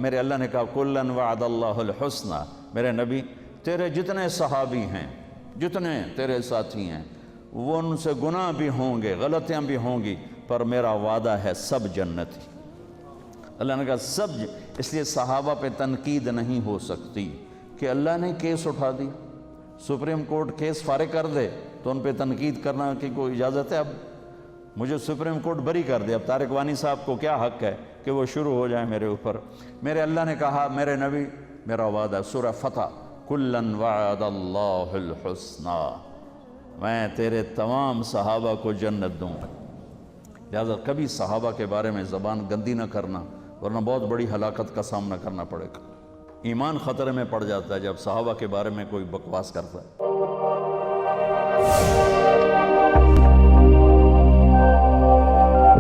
میرے اللہ نے کہا کلن وعد اللہ الحسنى، میرے نبی تیرے جتنے صحابی ہیں، جتنے تیرے ساتھی ہیں، وہ ان سے گناہ بھی ہوں گے، غلطیاں بھی ہوں گی، پر میرا وعدہ ہے سب جنتی۔ اللہ نے کہا سب اس لیے صحابہ پہ تنقید نہیں ہو سکتی کہ اللہ نے کیس اٹھا دی، سپریم کورٹ کیس فارغ کر دے تو ان پہ تنقید کرنا کی کوئی اجازت ہے؟ اب مجھے سپریم کورٹ بری کر دے، اب طارق وانی صاحب کو کیا حق ہے کہ وہ شروع ہو جائیں میرے اوپر؟ میرے اللہ نے کہا میرے نبی میرا وعدہ، سورہ فتح، کلن وعد اللہ الحسنى، میں تیرے تمام صحابہ کو جنت دوں گا۔ لہذا کبھی صحابہ کے بارے میں زبان گندی نہ کرنا، ورنہ بہت بڑی ہلاکت کا سامنا کرنا پڑے گا۔ ایمان خطرے میں پڑ جاتا ہے جب صحابہ کے بارے میں کوئی بکواس کرتا ہے۔